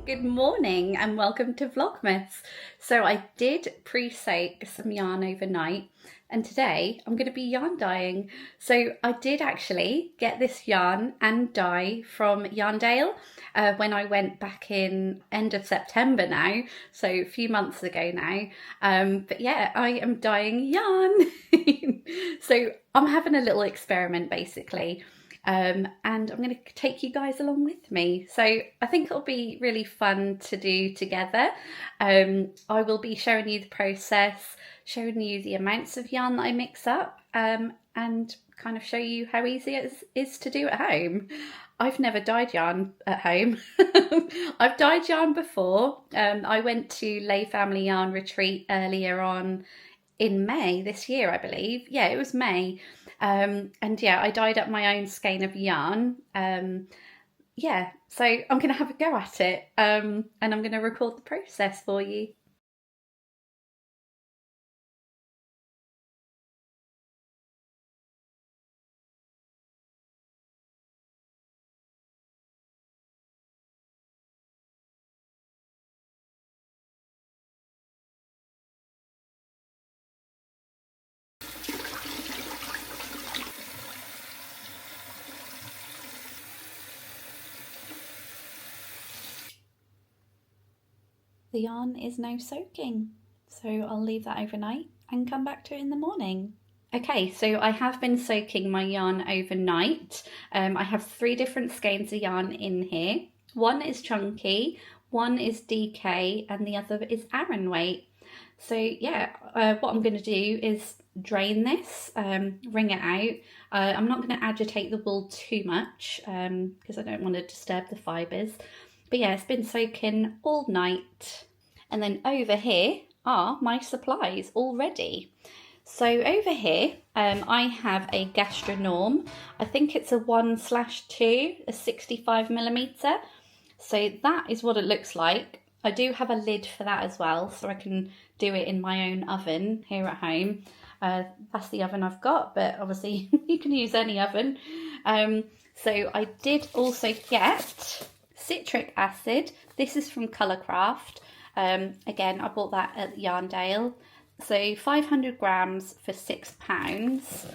Good morning and welcome to Vlogmas. So I did pre-soak some yarn overnight and today I'm going to be yarn dyeing. So I did actually get this yarn and dye from Yarndale when I went back in end of September now, so a few months ago now. But yeah, I am dyeing yarn. So I'm having a little experiment basically. And I'm going to take you guys along with me. So I think it'll be really fun to do together. I will be showing you the process, showing you the amounts of yarn that I mix up, and kind of show you how easy it is to do at home. I've never dyed yarn at home. I've dyed yarn before. I went to Lay Family Yarn Retreat earlier on in May this year, I believe. Yeah, it was May. And yeah, I dyed up my own skein of yarn. Yeah, so I'm going to have a go at it, and I'm going to record the process for you. The yarn is now soaking, so I'll leave that overnight and come back to it in the morning. Okay, so I have been soaking my yarn overnight. I have 3 different skeins of yarn in here. One is chunky, one is DK, and the other is Aran weight. So yeah, what I'm going to do is drain this, wring it out. I'm not going to agitate the wool too much because I don't want to disturb the fibres. But yeah, it's been soaking all night. And then over here are my supplies already. So over here, I have a Gastronorm. I think it's a 1/2, a 65mm. So that is what it looks like. I do have a lid for that as well, so I can do it in my own oven here at home. That's the oven I've got, but obviously you can use any oven. So I did also get citric acid. This is from Colourcraft. Again, I bought that at Yarndale. So 500 grams for £6.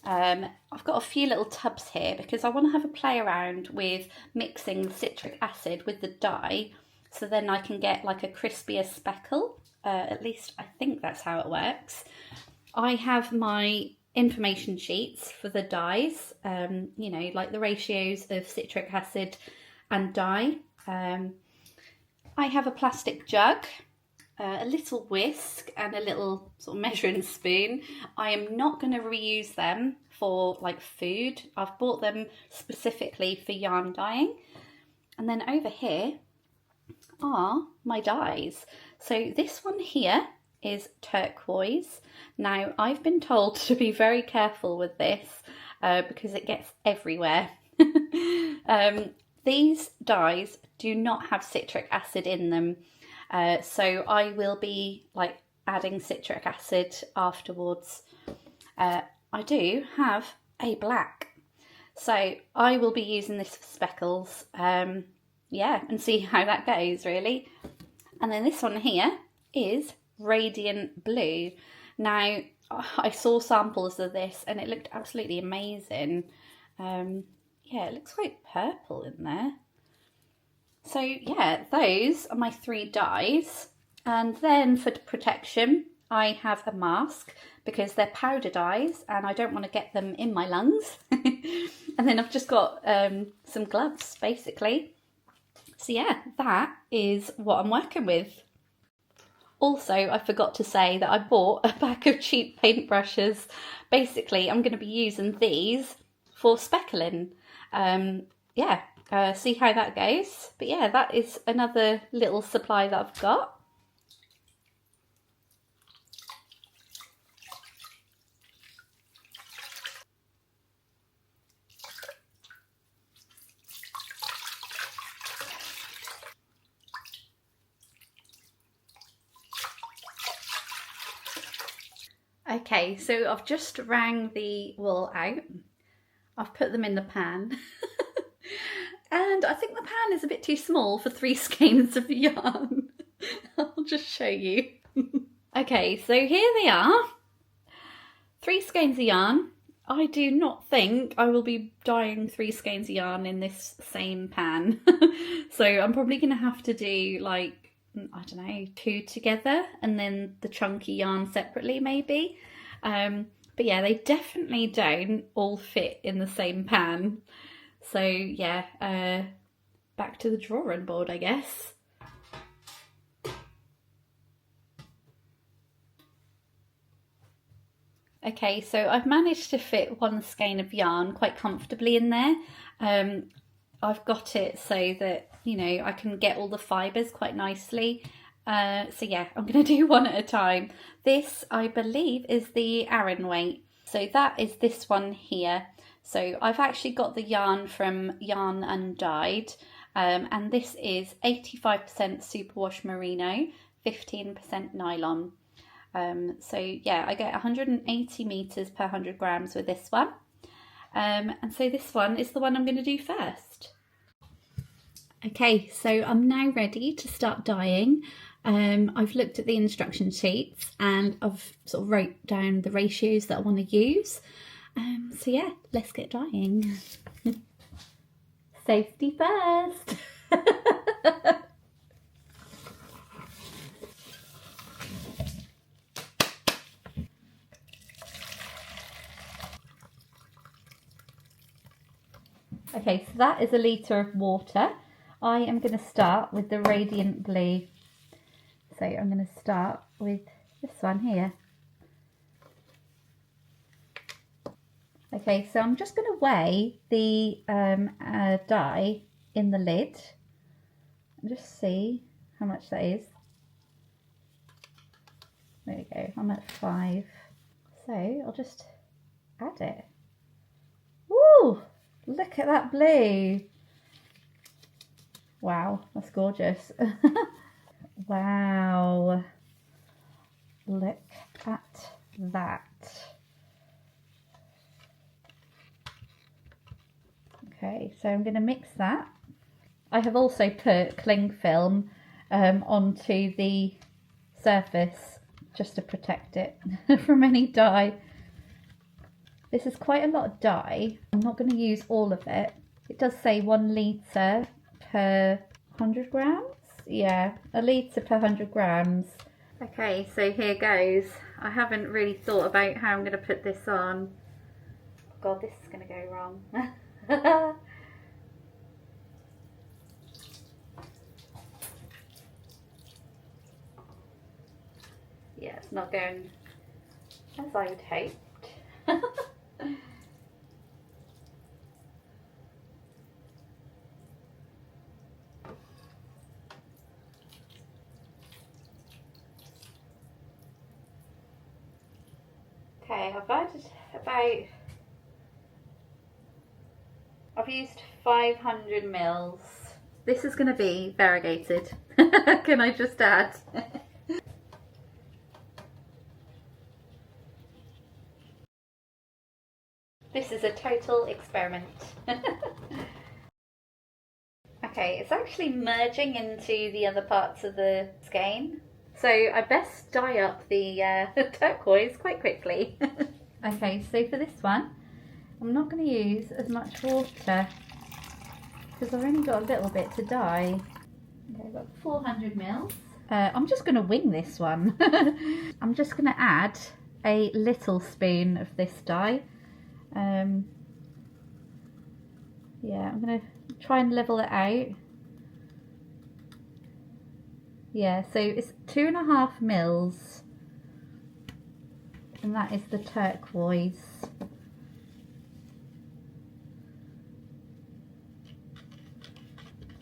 I've got a few little tubs here because I want to have a play around with mixing the citric acid with the dye, so then I can get like a crispier speckle. At least I think that's how it works. I have my information sheets for the dyes, you know, like the ratios of citric acid and dye. I have a plastic jug, a little whisk and a little sort of measuring spoon. I am not going to reuse them for like food. I've bought them specifically for yarn dyeing. And then over here are my dyes. So this one here is turquoise. Now I've been told to be very careful with this because it gets everywhere. These dyes do not have citric acid in them. So I will be like adding citric acid afterwards. I do have a black, so I will be using this for speckles. Yeah, and see how that goes really. And then this one here is radiant blue. Now I saw samples of this and it looked absolutely amazing. Yeah, it looks quite purple in there. So yeah, those are my 3 dyes. And then for protection, I have a mask because they're powder dyes and I don't want to get them in my lungs. And then I've just got some gloves basically. So yeah, that is what I'm working with. Also, I forgot to say that I bought a pack of cheap paintbrushes. Basically, I'm going to be using these for speckling. Yeah. See how that goes. But yeah, that is another little supply that I've got. Okay, so I've just wrung the wool out. I've put them in the pan. And I think the pan is a bit too small for 3 skeins of yarn. I'll just show you. Okay, so here they are. 3 skeins of yarn. I do not think I will be dyeing 3 skeins of yarn in this same pan. So I'm probably going to have to do like, I don't know, 2 together and then the chunky yarn separately maybe. But yeah, they definitely don't all fit in the same pan. So yeah, back to the drawing board, I guess. Okay, so I've managed to fit 1 skein of yarn quite comfortably in there. I've got it so that, you know, I can get all the fibres quite nicely. So yeah, I'm going to do one at a time. This, I believe, is the Aran weight. So that is this one here. So I've actually got the yarn from Yarn Undyed. And this is 85% superwash merino, 15% nylon. So yeah, I get 180 meters per 100 grams with this one. And so this one is the one I'm going to do first. Okay, so I'm now ready to start dyeing. I've looked at the instruction sheets and I've sort of wrote down the ratios that I want to use. So yeah, let's get dyeing. Safety first. Okay, so that is a litre of water. I am going to start with the radiant blue. So I'm going to start with this one here. Okay, so I'm just going to weigh the dye in the lid and just see how much that is. There we go, I'm at 5. So I'll just add it. Woo! Look at that blue. Wow, that's gorgeous. Wow. Look at that. Okay, so I'm going to mix that. I have also put cling film onto the surface just to protect it from any dye. This is quite a lot of dye. I'm not going to use all of it. It does say 1 litre per 100 grams. Yeah, 1 litre per 100 grams. Okay, so here goes. I haven't really thought about how I'm going to put this on. God, this is going to go wrong. Yeah, it's not going as I would hoped. Okay, I've used 500 mils. This is going to be variegated. Can I just add? This is a total experiment. Okay, it's actually merging into the other parts of the skein. So I best dye up the turquoise quite quickly. Okay, so for this one, I'm not going to use as much water because I've only got a little bit to dye. Okay, I've got 400 mils. I'm just going to wing this one. I'm just going to add a little spoon of this dye. Yeah, I'm going to try and level it out. Yeah, so it's 2.5 mils, and that is the turquoise.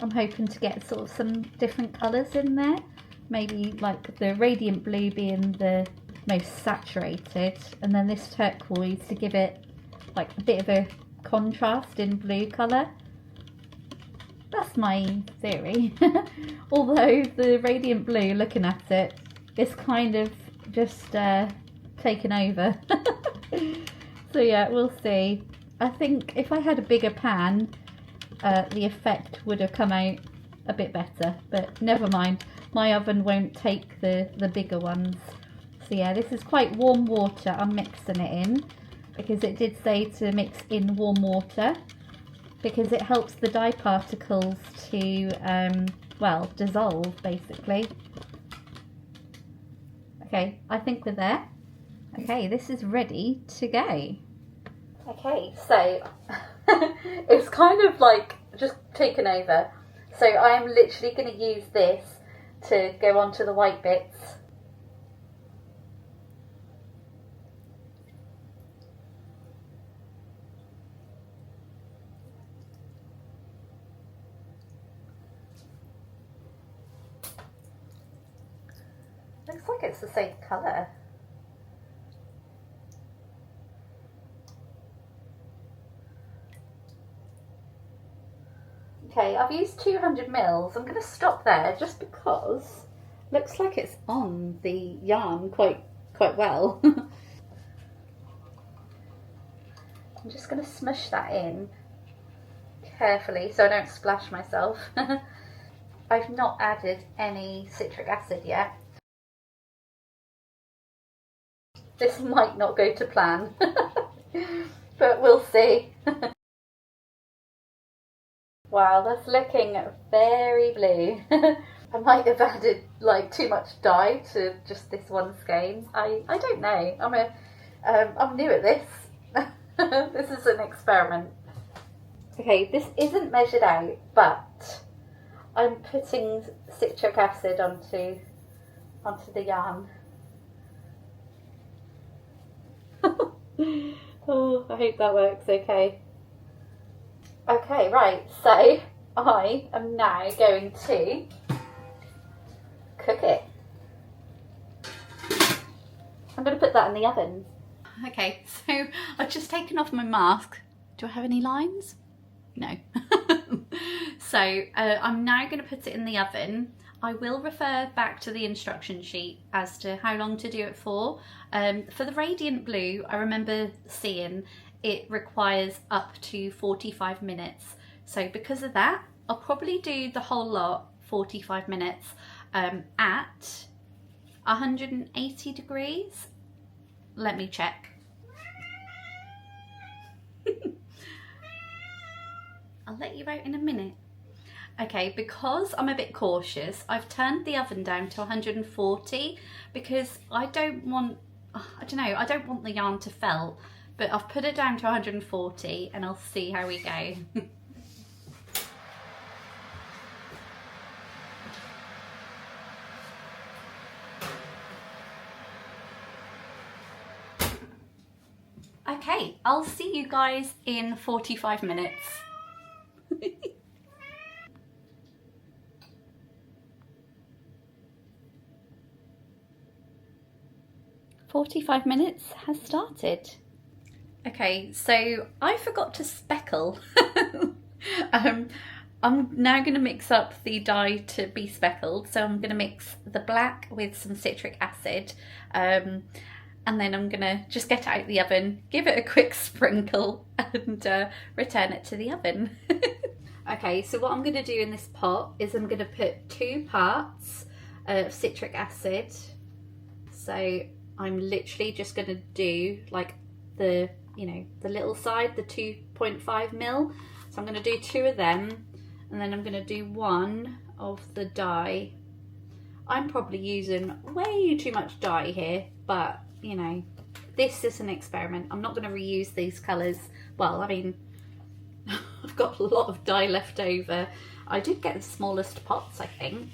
I'm hoping to get sort of some different colours in there, maybe like the radiant blue being the most saturated, and then this turquoise to give it like a bit of a contrast in blue colour. That's my theory. Although the radiant blue, looking at it, is kind of just taken over. So yeah, we'll see. I think if I had a bigger pan, the effect would have come out a bit better, but never mind. My oven won't take the bigger ones. So yeah, this is quite warm water I'm mixing it in, because it did say to mix in warm water, because it helps the dye particles to, well, dissolve basically. Okay, I think we're there. Okay, this is ready to go. Okay, so it's kind of like just taken over. So I am literally going to use this to go onto the white bits. Looks like it's the same colour. Okay, I've used 200 mils. I'm going to stop there just because it looks like it's on the yarn quite well. I'm just going to smush that in carefully so I don't splash myself. I've not added any citric acid yet. This might not go to plan, but we'll see. Wow, that's looking very blue. I might have added like too much dye to just this one skein. I don't know. I'm new at this. This is an experiment. Okay, this isn't measured out, but I'm putting citric acid onto the yarn. Oh, I hope that works okay. Okay, right, so I am now going to cook it. I'm going to put that in the oven. Okay, so I've just taken off my mask. Do I have any lines? No. So I'm now going to put it in the oven. I will refer back to the instruction sheet as to how long to do it for. For the radiant blue, I remember seeing it requires up to 45 minutes. So because of that, I'll probably do the whole lot 45 minutes at 180 degrees. Let me check. I'll let you out in a minute. Okay, because I'm a bit cautious, I've turned the oven down to 140 because I don't want the yarn to felt, but I've put it down to 140 and I'll see how we go. Okay, I'll see you guys in 45 minutes. 45 minutes has started. Okay, so I forgot to speckle. I'm now going to mix up the dye to be speckled. So I'm going to mix the black with some citric acid. And then I'm going to just get it out of the oven, give it a quick sprinkle and return it to the oven. Okay, so what I'm going to do in this pot is I'm going to put 2 parts of citric acid. So I'm literally just going to do like the little side, the 2.5 mil. So I'm going to do 2 of them, and then I'm going to do 1 of the dye. I'm probably using way too much dye here, but you know, this is an experiment. I'm not going to reuse these colours. Well, I mean, I've got a lot of dye left over. I did get the smallest pots, I think.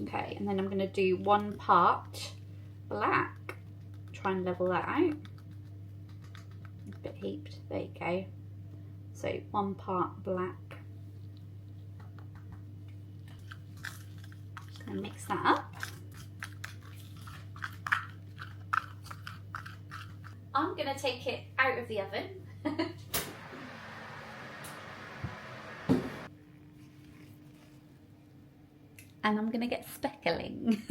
Okay, and then I'm going to do 1 part black. Try and level that out. A bit heaped. There you go. So 1 part black. Just going to mix that up. I'm going to take it out of the oven. And I'm going to get speckling.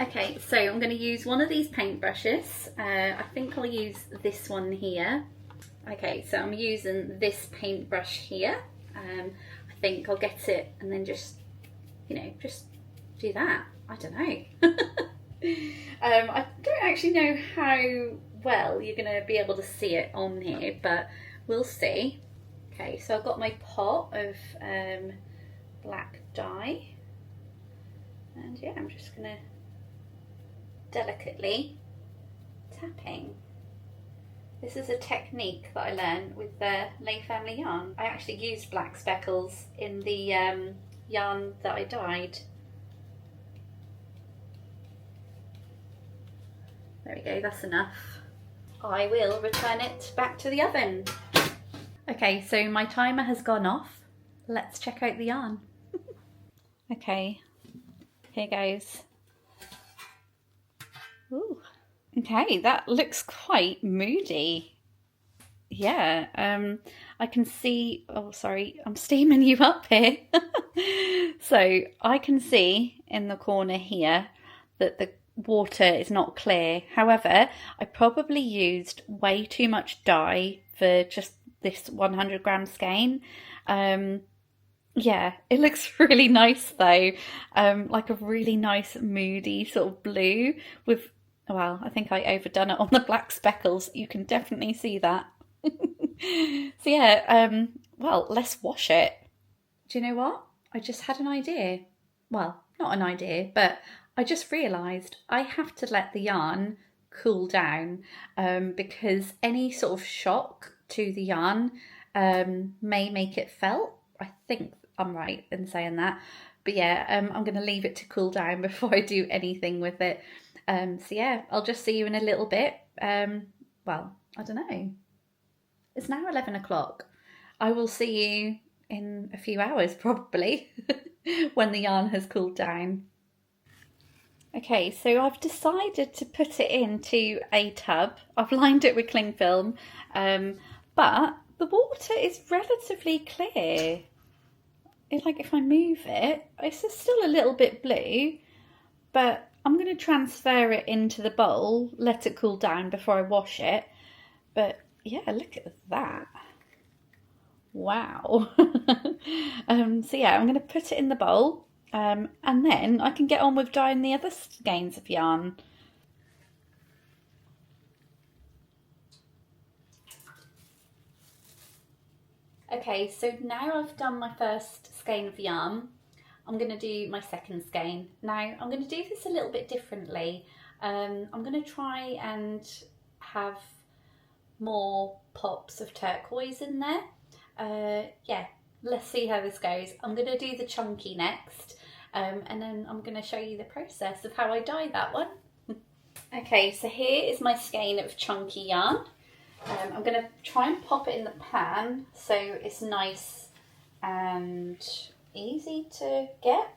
Okay, so I'm going to use one of these paint brushes. I think I'll use this one here. Okay, so I'm using this paintbrush here. I think I'll get it and then just, you know, just do that. I don't know. I don't actually know how well you're going to be able to see it on here, but we'll see. Okay, so I've got my pot of black dye, and yeah, I'm just going to delicately tapping. This is a technique that I learned with the Lay Family yarn. I actually used black speckles in the yarn that I dyed. There we go, that's enough. I will return it back to the oven. Okay, so my timer has gone off. Let's check out the yarn. Okay, here goes. Ooh. Okay, that looks quite moody. Yeah, I can see, oh sorry, I'm steaming you up here. So I can see in the corner here that the water is not clear. However, I probably used way too much dye for just this 100 gram skein. Yeah, it looks really nice though, like a really nice moody sort of blue with, well, I think I overdone it on the black speckles. You can definitely see that. So yeah, well, let's wash it. Do you know what? I just had an idea. Well, not an idea, but I just realised I have to let the yarn cool down because any sort of shock to the yarn may make it felt. I think I'm right in saying that. But yeah, I'm going to leave it to cool down before I do anything with it. So yeah, I'll just see you in a little bit. Well, I don't know. It's now 11 o'clock. I will see you in a few hours probably when the yarn has cooled down. Okay, so I've decided to put it into a tub. I've lined it with cling film, but the water is relatively clear. Like if I move it, it's still a little bit blue, but I'm going to transfer it into the bowl, let it cool down before I wash it. But yeah, look at that. Wow. So yeah, I'm going to put it in the bowl and then I can get on with dyeing the other skeins of yarn. Okay, so now I've done my first skein of yarn, I'm going to do my second skein. Now I'm going to do this a little bit differently. I'm going to try and have more pops of turquoise in there. Yeah, let's see how this goes. I'm going to do the chunky next, and then I'm going to show you the process of how I dye that one. Okay, so here is my skein of chunky yarn. I'm going to try and pop it in the pan so it's nice and easy to get.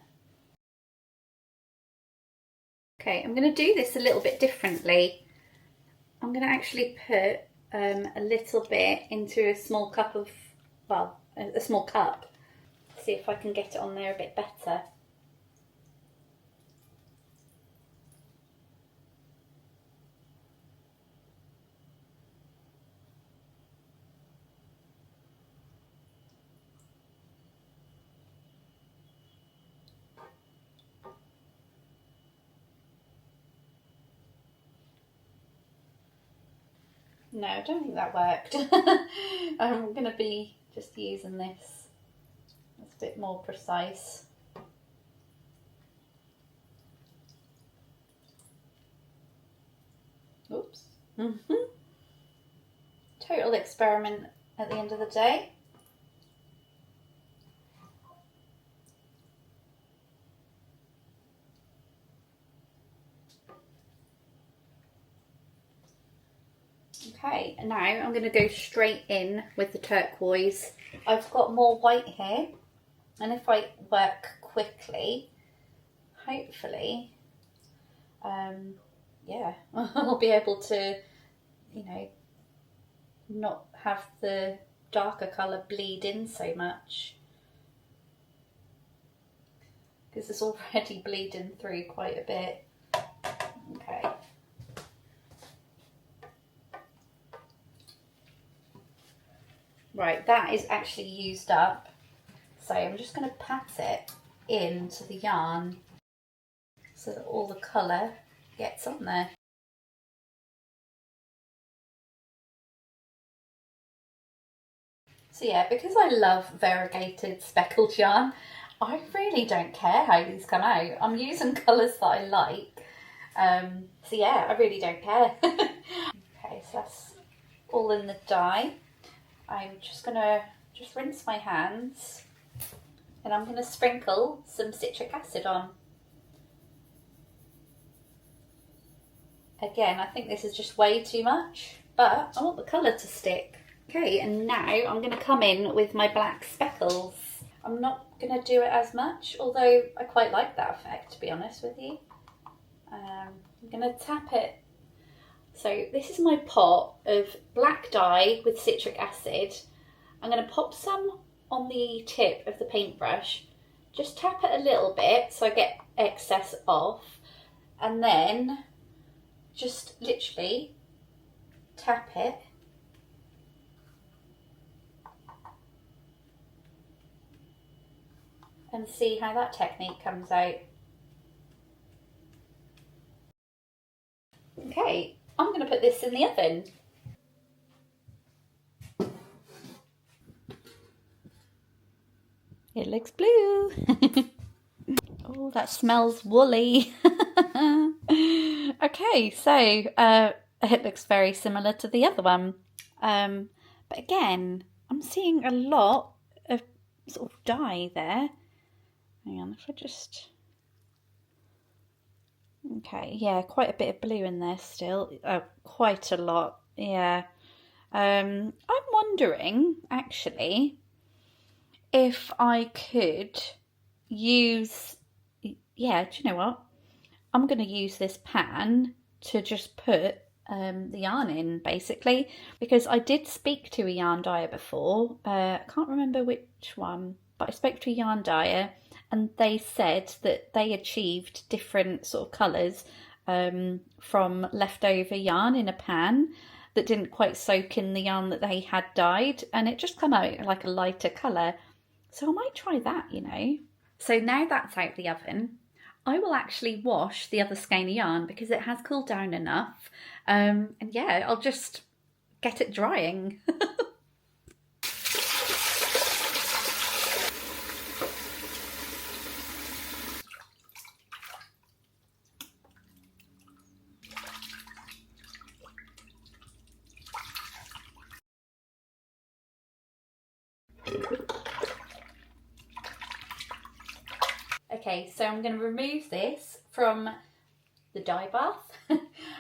Okay, I'm going to do this a little bit differently. I'm going to actually put a little bit into a small cup of, well, a small cup. See if I can get it on there a bit better. No, I don't think that worked. I'm going to be just using this. It's a bit more precise. Oops. Total experiment at the end of the day. Okay, and now I'm going to go straight in with the turquoise. I've got more white here, and if I work quickly, hopefully, yeah, I'll be able to, you know, not have the darker colour bleed in so much, because it's already bleeding through quite a bit. Okay. Right, that is actually used up. So I'm just going to pat it into the yarn so that all the colour gets on there. So yeah, because I love variegated speckled yarn, I really don't care how these come out. I'm using colours that I like. So yeah, I really don't care. Okay, so that's all in the dye. I'm just gonna rinse my hands and I'm gonna sprinkle some citric acid on. Again, I think this is just way too much, but I want the colour to stick. Okay, and now I'm going to come in with my black speckles. I'm not going to do it as much, although I quite like that effect, to be honest with you. I'm going to tap it. So this is my pot of black dye with citric acid. I'm going to pop some on the tip of the paintbrush. Just tap it a little bit so I get excess off. And then just literally tap it. And see how that technique comes out. Okay, I'm going to put this in the oven. It looks blue. Oh, that smells woolly. Okay, so it looks very similar to the other one. But again, I'm seeing a lot of sort of dye there. Hang on, if I just... Okay, yeah, quite a bit of blue in there still. Quite a lot, yeah. I'm wondering, actually, if I could use... Yeah, do you know what? I'm going to use this pan to just put the yarn in, basically, because I did speak to a yarn dyer before. I can't remember which one, but I spoke to a yarn dyer and they said that they achieved different sort of colours from leftover yarn in a pan that didn't quite soak in the yarn that they had dyed, and it just come out like a lighter colour. So I might try that, you know. So now that's out the oven, I will actually wash the other skein of yarn because it has cooled down enough. And yeah, I'll just get it drying. Okay, so I'm going to remove this from the dye bath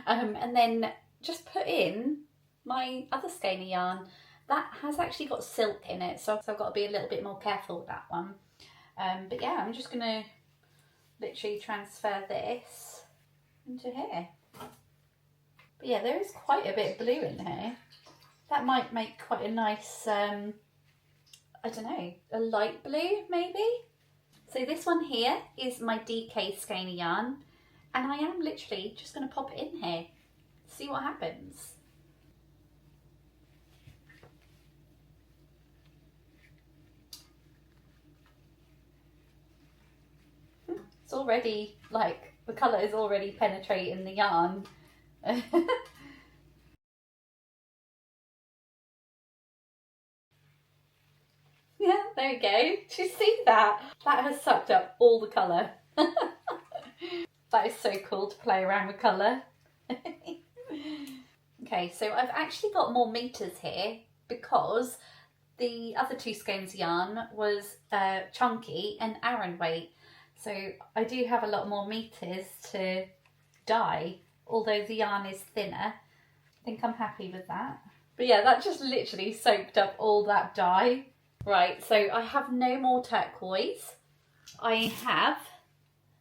and then just put in my other skein of yarn. That has actually got silk in it, so I've got to be a little bit more careful with that one. But yeah, I'm just going to literally transfer this into here. But yeah, there is quite a bit of blue in here. That might make quite a nice, I don't know, a light blue maybe? So this one here is my DK skein of yarn, and I am literally just going to pop it in here, see what happens. It's already, like, the colour is already penetrating the yarn. Yeah, there we go. Do you see that? That has sucked up all the colour. That is so cool to play around with colour. Okay, so I've actually got more meters here because the other two skeins of yarn was chunky and Aran weight. So I do have a lot more meters to dye, although the yarn is thinner. I think I'm happy with that. But yeah, that just literally soaked up all that dye. Right, so I have no more turquoise. I have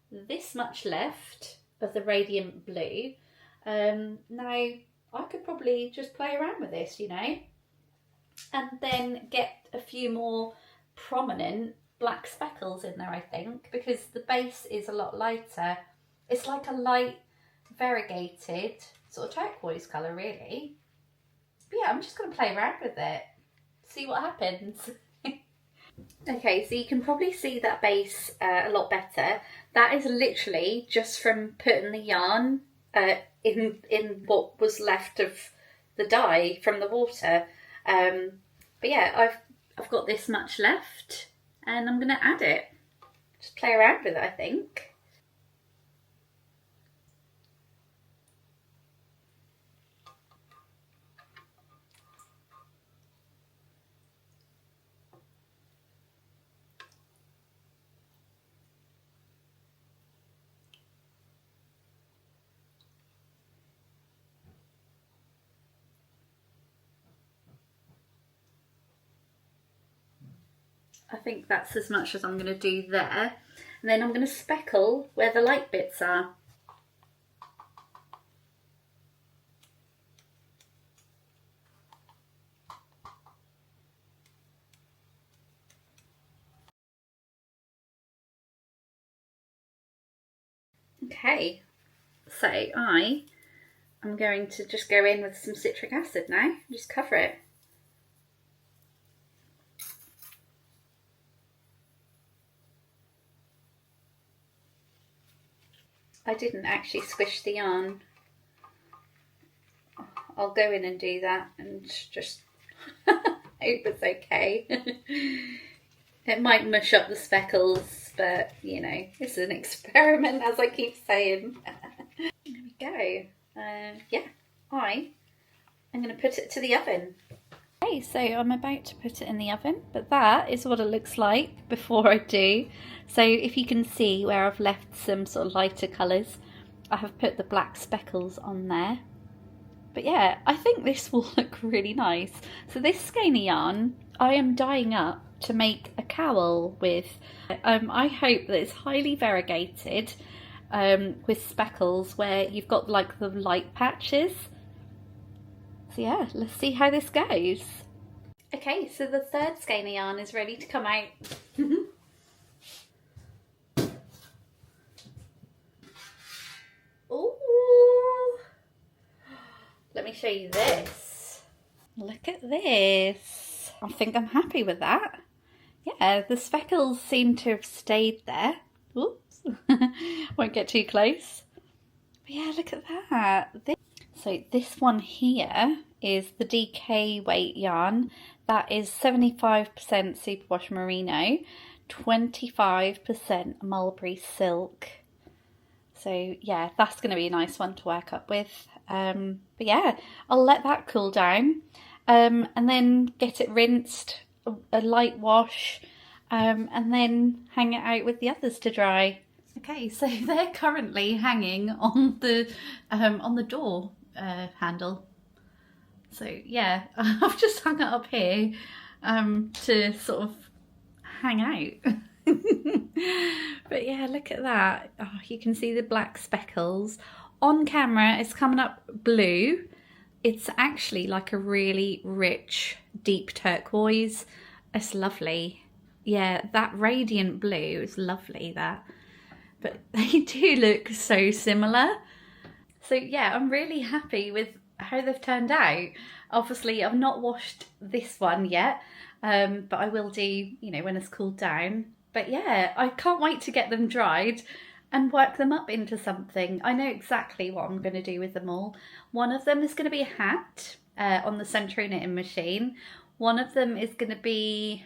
this much left of the radiant blue. Now, I could probably just play around with this, you know, and then get a few more prominent black speckles in there, I think, because the base is a lot lighter. It's like a light variegated sort of turquoise colour, really. But yeah, I'm just going to play around with it, see what happens. Okay, so you can probably see that base a lot better. That is literally just from putting the yarn in what was left of the dye from the water. But yeah, I've got this much left, and I'm going to add it. Just play around with it, I think. I think that's as much as I'm going to do there. And then I'm going to speckle where the light bits are. Okay, so I am going to just go in with some citric acid now, just cover it. I didn't actually squish the yarn. I'll go in and do that and just hope it's okay. It might mush up the speckles, but you know, it's an experiment, as I keep saying. There we go. Yeah, I'm going to put it to the oven. Okay, so I'm about to put it in the oven, but that is what it looks like before I do. So if you can see where I've left some sort of lighter colours, I have put the black speckles on there. But yeah, I think this will look really nice. So this skein of yarn, I am dyeing up to make a cowl with. I hope that it's highly variegated with speckles where you've got like the light patches. So yeah, let's see how this goes. Okay, so the third skein of yarn is ready to come out. Ooh! Let me show you this. Look at this. I think I'm happy with that. Yeah, the speckles seem to have stayed there. Oops. Won't get too close. But yeah, look at that. So this one here is the DK weight yarn. That is 75% superwash merino, 25% mulberry silk. So yeah, that's going to be a nice one to work up with. But yeah, I'll let that cool down and then get it rinsed, a light wash, and then hang it out with the others to dry. Okay, so they're currently hanging on the door handle. So yeah, I've just hung it up here to sort of hang out. But yeah, look at that. Oh, you can see the black speckles. On camera, it's coming up blue. It's actually like a really rich, deep turquoise. It's lovely. Yeah, that radiant blue is lovely, that. But they do look so similar. So yeah, I'm really happy with how they've turned out. Obviously, I've not washed this one yet, but I will do, you know, when it's cooled down. But yeah, I can't wait to get them dried and work them up into something. I know exactly what I'm going to do with them all. One of them is going to be a hat on the century knitting machine. One of them is going to be,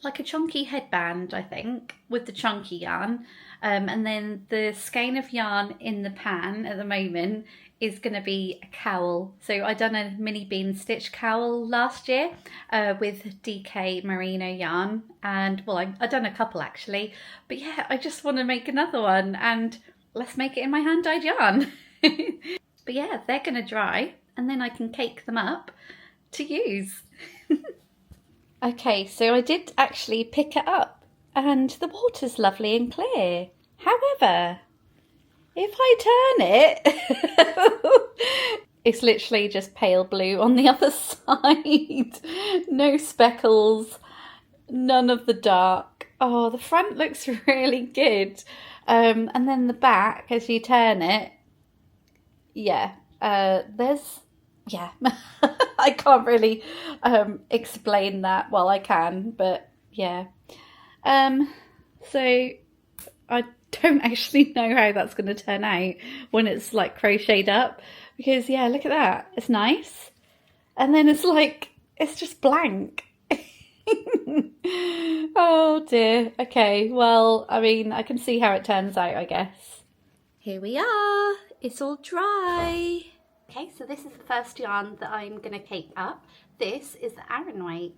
like a chunky headband, I think, with the chunky yarn. And then the skein of yarn in the pan at the moment is going to be a cowl. So I done a mini bean stitch cowl last year with DK merino yarn, and well, I done a couple actually, but yeah, I just want to make another one, and let's make it in my hand dyed yarn. But yeah, they're going to dry and then I can cake them up to use. Okay, so I did actually pick it up and the water's lovely and clear. However, if I turn it, it's literally just pale blue on the other side. No speckles, none of the dark. Oh, the front looks really good. And then the back, as you turn it, yeah, there's, yeah. I can't really explain that. Well, I can, but yeah. So I don't actually know how that's going to turn out when it's like crocheted up, because yeah, look at that. It's nice. And then it's like, it's just blank. Oh dear. Okay, well, I mean, I can see how it turns out, I guess. Here we are. It's all dry. Okay, so this is the first yarn that I'm going to cake up. This is the Aran weight.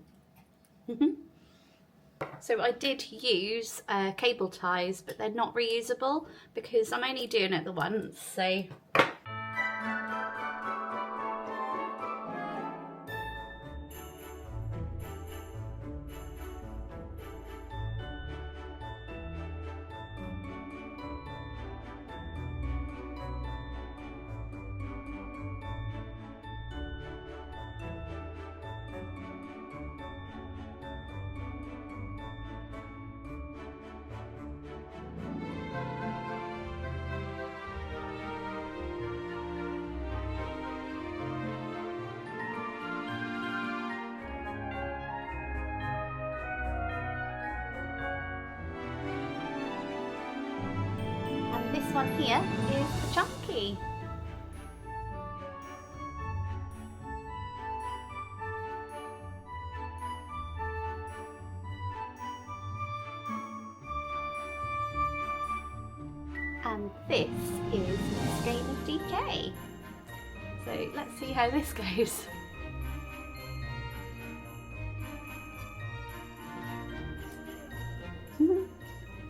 So I did use cable ties, but they're not reusable because I'm only doing it the once, so... This one here is the chunky. And this is the Skein of DK. So let's see how this goes.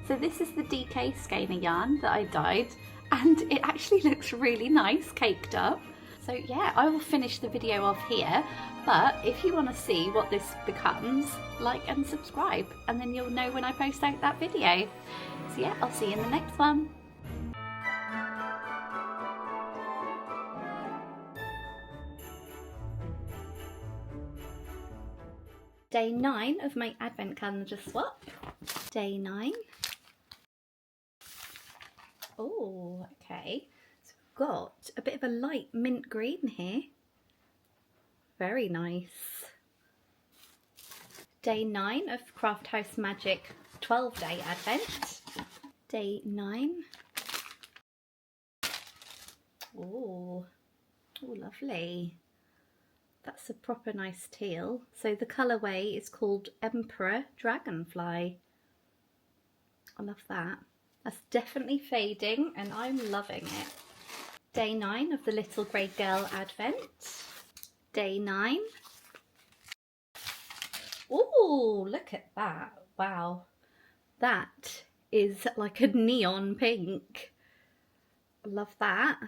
So this is the DK skeiner yarn that I dyed, and it actually looks really nice caked up. So yeah, I will finish the video off here, but if you want to see what this becomes, like and subscribe, and then you'll know when I post out that video. So yeah, I'll see you in the next one. Day 9 of my advent calendar swap. Day 9. Oh, okay. So we've got a bit of a light mint green here. Very nice. Day 9 of Craft House Magic 12-day advent. Day 9. Oh, lovely. That's a proper nice teal. So the colourway is called Emperor Dragonfly. I love that. That's definitely fading and I'm loving it. Day 9 of the Little Grey Girl Advent. Day 9. Ooh, look at that. Wow. That is like a neon pink. I love that.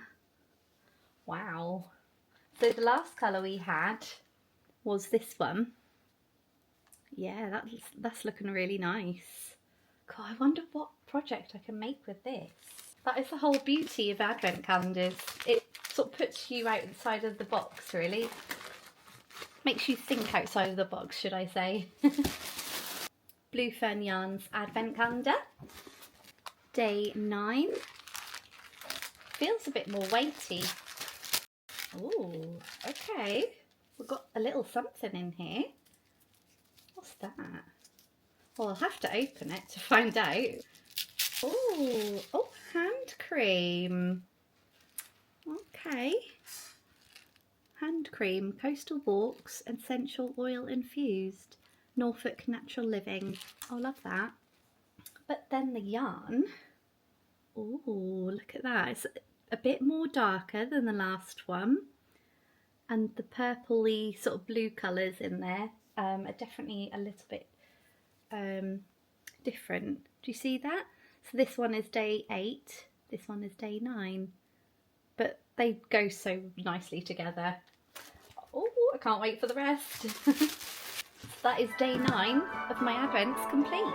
Wow. So the last colour we had was this one. Yeah, that's looking really nice. God, I wonder what project I can make with this. That is the whole beauty of advent calendars. It sort of puts you outside of the box, really. Makes you think outside of the box, should I say. Blue Fern Yarns advent calendar. Day 9. Feels a bit more weighty. Oh, okay. We've got a little something in here. What's that? Well, I'll have to open it to find out. Oh, hand cream. Okay. Hand cream, Coastal Walks, essential oil infused, Norfolk Natural Living. I love that. But then the yarn. Oh, look at that. It's a bit more darker than the last one. And the purpley sort of blue colours in there are definitely a little bit different. Do you see that? So this one is day 8, this one is day 9, but they go so nicely together. Oh, I can't wait for the rest. That is day 9 of my advents complete.